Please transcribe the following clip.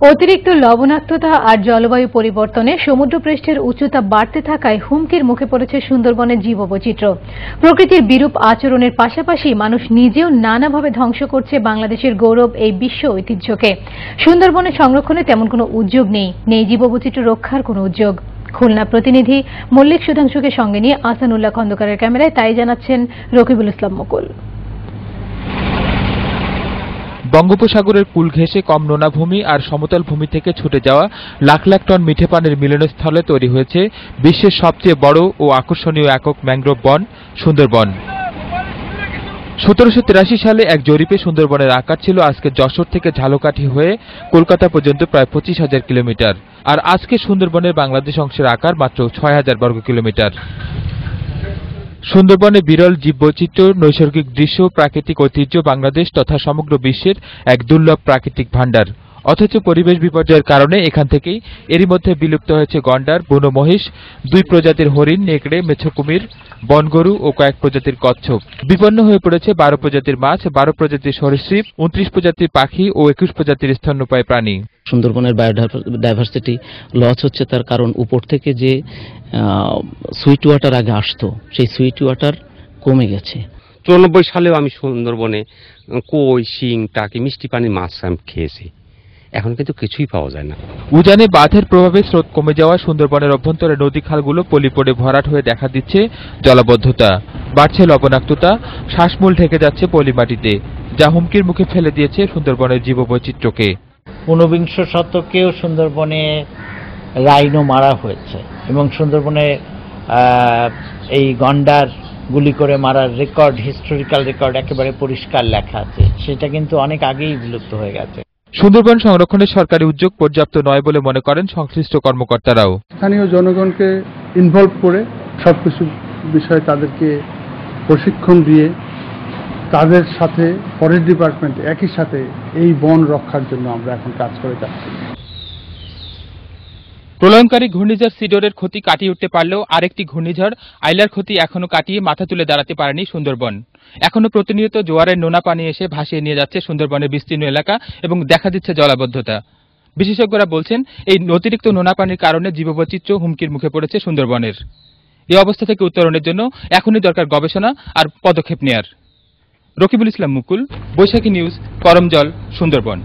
অতিরিক্ত লবণাক্ততা আর জলবায়ু পরিবর্তনে সমুদ্রপৃষ্ঠের উচ্চতা বাড়তে থাকায় হুমকির মুখে পড়েছে সুন্দরবনের জীববৈচিত্র্য। প্রকৃতির বিরূপ আচরণের পাশাপাশি মানুষ নিজেও নানাভাবে ধ্বংস করছে বাংলাদেশের গৌরব এই বিশ্ব ঐতিহ্যকে। সুন্দরবনের সংরক্ষণে তেমন কোনো উদ্যোগ নেই জীববৈচিত্র্য রক্ষার কোনো উদ্যোগ। খুলনা প্রতিনিধি মল্লিক সুধাংশুকে সঙ্গে নিয়ে আহসানুল্লাহ খন্দকারের ক্যামেরায় তাই জানাচ্ছেন রকিবুল ইসলাম মুকুল। বঙ্গোপসাগরের কূল ঘেঁষে কম নোনা ভূমি আর সমতল ভূমি থেকে ছুটে যাওয়া লাখ লাখ টন মিঠে পানির মিলনস্থলে তৈরি হয়েছে বিশ্বের সবচেয়ে বড় ও আকর্ষণীয় একক ম্যানগ্রোভ বন সুন্দরবন। 1783 সালে এক জরিপে সুন্দরবনের আকার ছিল আজকে যশোর থেকে ঝালকাঠি হয়ে কলকাতা পর্যন্ত প্রায় 25,000 কিলোমিটার, আর আজকে সুন্দরবনের বাংলাদেশ অংশের আকার মাত্র 6,000 বর্গ কিলোমিটার। সুন্দরবনে বিরল জীববৈচিত্র্য, নৈসর্গিক দৃশ্য, প্রাকৃতিক ঐতিহ্য বাংলাদেশ তথা সমগ্র বিশ্বের এক দুর্লভ প্রাকৃতিক ভাণ্ডার। অথচ পরিবেশ বিপর্যয়ের কারণে এখান থেকেই এরই মধ্যে বিলুপ্ত হয়েছে গন্ডার, বুনো মহিষ, 2 প্রজাতির হরিণ, নেকড়ে, মেছো কুমির, বনগরু ও কয়েক প্রজাতির কচ্ছপ। বিপন্ন হয়ে পড়েছে 12 প্রজাতির মাছ, 12 প্রজাতির সরীসৃপ, 29 প্রজাতির পাখি ও 21 প্রজাতির স্তন্যপায়ী প্রাণী। সুন্দরবনের বায়োডাইভার্সিটি লস হচ্ছে তার কারণ উপর থেকে যে সুইট ওয়াটার আগে আসতো সেই সুইট ওয়াটার কমে গেছে। 94 সালেও আমি সুন্দরবনে কই, শিং, টাকি, মিষ্টি পানির মাছ আমি খেয়েছি। এখন কিন্তু কিছুই পাওয়া যায় না। উজানে বাঁধের প্রভাবে স্রোত কমে যাওয়া সুন্দরবনের অভ্যন্তরে নদী খালগুলো পলি পড়ে ভরাট হয়ে দেখা দিচ্ছে জলাবদ্ধতা, বাড়ছে লবণাক্ততা, শ্বাসমূল ঢেকে যাচ্ছে পলি মাটিতে, যা হুমকির মুখে ফেলে দিয়েছে সুন্দরবনের জীববৈচিত্র্যকে। 19বিংশ শতকেও সুন্দরবনে রাইনো মারা হয়েছে এবং সুন্দরবনে এই গন্ডার গুলি করে মারার রেকর্ড, হিস্টোরিক্যাল রেকর্ড একেবারে পরিষ্কার লেখা আছে। সেটা কিন্তু অনেক আগেই বিলুপ্ত হয়ে গেছে। সুন্দরবন সংরক্ষণের সরকারি উদ্যোগ পর্যাপ্ত নয় বলে মনে করেন সংশ্লিষ্ট কর্মকর্তারাও। স্থানীয় জনগণকে ইনভলভ করে সবকিছু বিষয়ে তাদেরকে প্রশিক্ষণ দিয়ে তাদের সাথে ফরেস্ট ডিপার্টমেন্ট একই সাথে এই বন রক্ষার জন্য আমরা এখন কাজ করে যাচ্ছি। প্রলয়ঙ্কারী ঘূর্ণিঝড় সিডরের ক্ষতি কাটিয়ে উঠতে পারলেও আরেকটি ঘূর্ণিঝড় আইলার ক্ষতি এখনো কাটিয়ে মাথা তুলে দাঁড়াতে পারেনি সুন্দরবন। এখনো প্রতিনিয়ত জোয়ারের নোনা পানি এসে ভাসিয়ে নিয়ে যাচ্ছে সুন্দরবনের বিস্তীর্ণ এলাকা এবং দেখা দিচ্ছে জলাবদ্ধতা। বিশেষজ্ঞরা বলছেন এই অতিরিক্ত নোনা পানির কারণে জীববৈচিত্র্য হুমকির মুখে পড়েছে সুন্দরবনের। এই অবস্থা থেকে উত্তরণের জন্য এখনই দরকার গবেষণা আর পদক্ষেপ নেয়ার। রকিবুল ইসলাম মুকুল, বৈশাখী নিউজ, করমজল, সুন্দরবন।